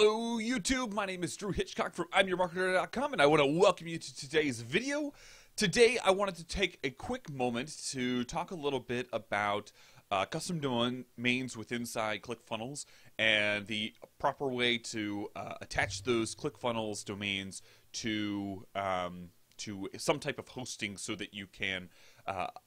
Hello YouTube, my name is Drew Hitchcock from I'mYourMarketer.com and I want to welcome you to today's video. Today I wanted to take a quick moment to talk a little bit about custom domains within Clickfunnels and the proper way to attach those Clickfunnels domains to some type of hosting so that you can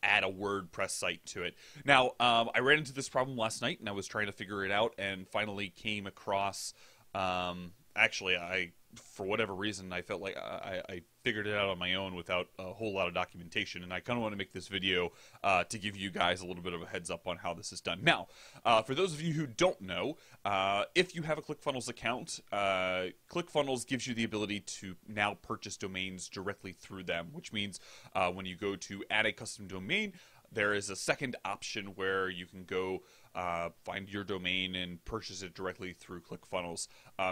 add a WordPress site to it. Now, I ran into this problem last night and I was trying to figure it out and finally came across, for whatever reason, I felt like I figured it out on my own without a whole lot of documentation, and I kind of want to make this video to give you guys a little bit of a heads up on how this is done. Now, for those of you who don't know, if you have a ClickFunnels account, ClickFunnels gives you the ability to now purchase domains directly through them, which means when you go to add a custom domain, there is a second option where you can go find your domain and purchase it directly through ClickFunnels.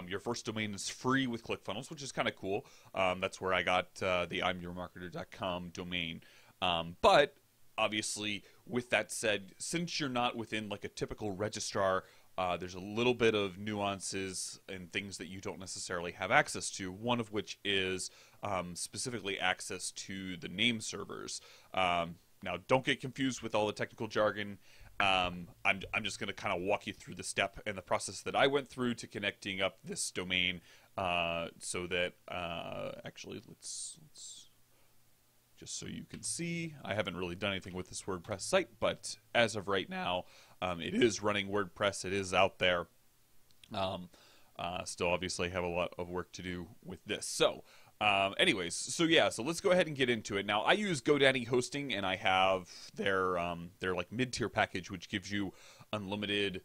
Your first domain is free with ClickFunnels, which is kind of cool. That's where I got the I'mYourMarketer.com domain. But obviously, with that said, since you're not within like a typical registrar, there's a little bit of nuances and things that you don't necessarily have access to, one of which is specifically access to the name servers. Now, don't get confused with all the technical jargon. I'm just going to kind of walk you through the step and the process that I went through to connecting up this domain so that actually let's just so you can see, I haven't really done anything with this WordPress site, but as of right now, it is running WordPress. It is out there. Still obviously have a lot of work to do with this. So anyways, so let's go ahead and get into it. Now, I use GoDaddy hosting, and I have their like mid-tier package, which gives you unlimited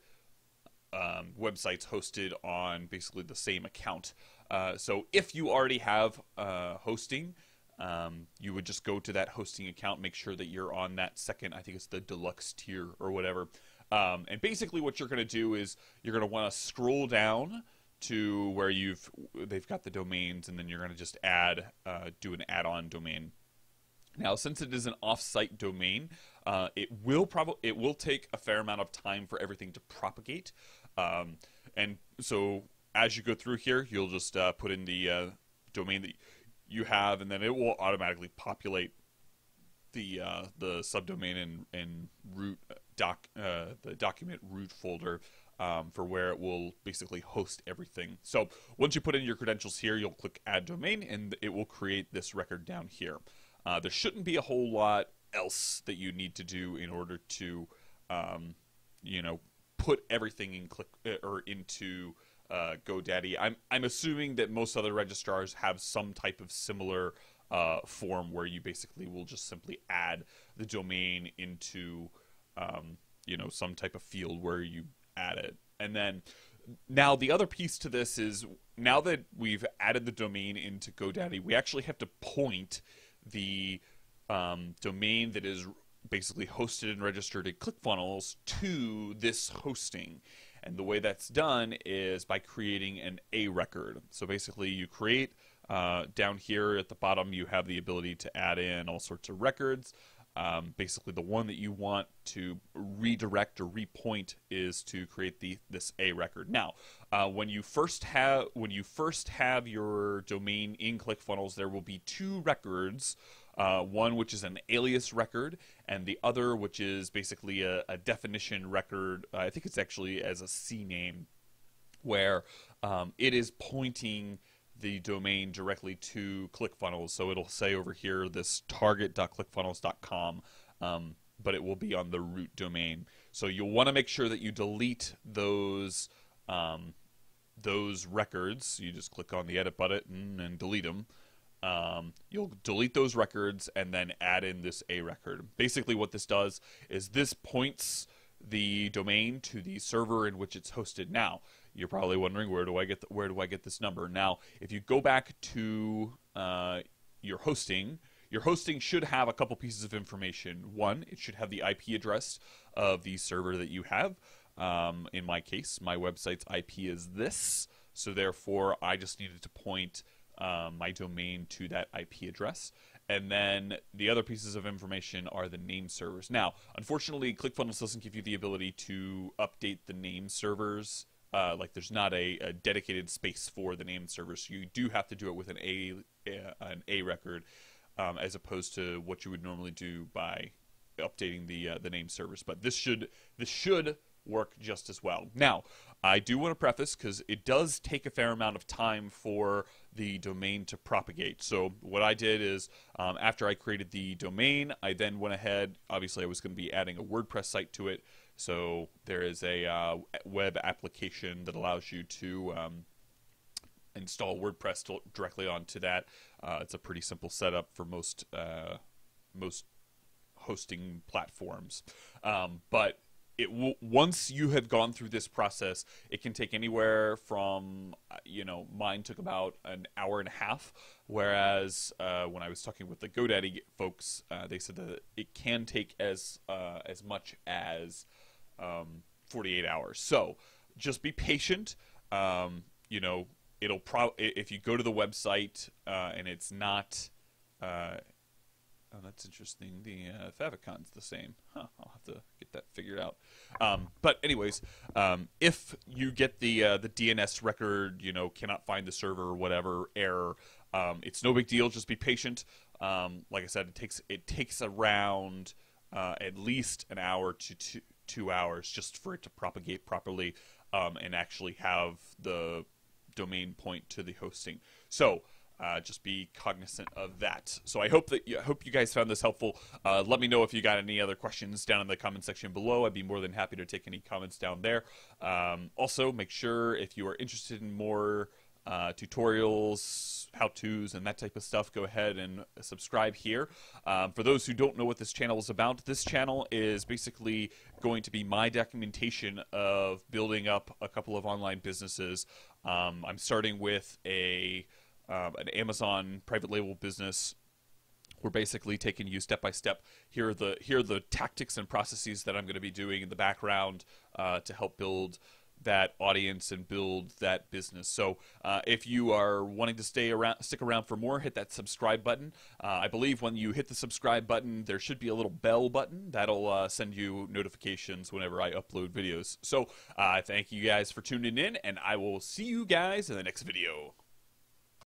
websites hosted on basically the same account. So if you already have hosting, you would just go to that hosting account, make sure that you're on that second, I think it's the deluxe tier or whatever. And basically what you're going to do is you're going to want to scroll down to where they've got the domains, and then you're going to just do an add-on domain. Now, since it is an off-site domain, it will take a fair amount of time for everything to propagate. And so as you go through here, you'll just put in the domain that you have, and then it will automatically populate the subdomain and root the document root folder for where it will basically host everything. So once you put in your credentials here, you'll click Add Domain, and it will create this record down here. There shouldn't be a whole lot else that you need to do in order to, put everything into GoDaddy. I'm assuming that most other registrars have some type of similar form where you basically will just simply add the domain into some type of field where you add it. And then now the other piece to this is, now that we've added the domain into GoDaddy, we actually have to point the domain that is basically hosted and registered at ClickFunnels to this hosting. And the way that's done is by creating an A record. So basically you create, down here at the bottom, you have the ability to add in all sorts of records. Basically, the one that you want to redirect or repoint is to create this A record. Now, when you first have your domain in ClickFunnels, there will be two records. One which is an alias record, and the other which is basically a definition record. I think it's actually as a CNAME, where it is pointing the domain directly to ClickFunnels. So it'll say over here this target.clickfunnels.com, but it will be on the root domain. So you'll want to make sure that you delete those records. You just click on the edit button and delete them. You'll delete those records and then add in this A record. Basically what this does is this points the domain to the server in which it's hosted. Now, you're probably wondering, where do I get this number? Now, if you go back to your hosting should have a couple pieces of information. One, it should have the IP address of the server that you have. In my case, my website's IP is this, so therefore I just needed to point my domain to that IP address. And then the other pieces of information are the name servers. Now, unfortunately, ClickFunnels doesn't give you the ability to update the name servers like there's not a dedicated space for the name server, so you do have to do it with an A record, as opposed to what you would normally do by updating the name servers. But this should work just as well. Now, I do want to preface, because it does take a fair amount of time for the domain to propagate. So what I did is, after I created the domain, I then went ahead, obviously I was going to be adding a WordPress site to it. So there is a web application that allows you to install WordPress directly onto that. It's a pretty simple setup for most hosting platforms. But once you have gone through this process, it can take anywhere from, mine took about an hour and a half, whereas when I was talking with the GoDaddy folks, they said that it can take as much as 48 hours. So just be patient. If you go to the website and it's not. Oh, that's interesting. The favicon is the same. I'll have to get that figured out. But anyways, if you get the DNS record, cannot find the server or whatever error, it's no big deal. Just be patient. Like I said, it takes around at least an hour to 2 hours just for it to propagate properly, and actually have the domain point to the hosting. So. Just be cognizant of that. So I hope you guys found this helpful. Let me know if you got any other questions down in the comment section below. I'd be more than happy to take any comments down there. Also, make sure if you are interested in more tutorials, how-tos, and that type of stuff, go ahead and subscribe here. For those who don't know what this channel is about, this channel is basically going to be my documentation of building up a couple of online businesses. I'm starting with an Amazon private label business. We're basically taking you step by step. Here are the tactics and processes that I'm going to be doing in the background to help build that audience and build that business. So if you are wanting to stick around for more, hit that subscribe button. I believe when you hit the subscribe button, there should be a little bell button that'll send you notifications whenever I upload videos. So thank you guys for tuning in, and I will see you guys in the next video.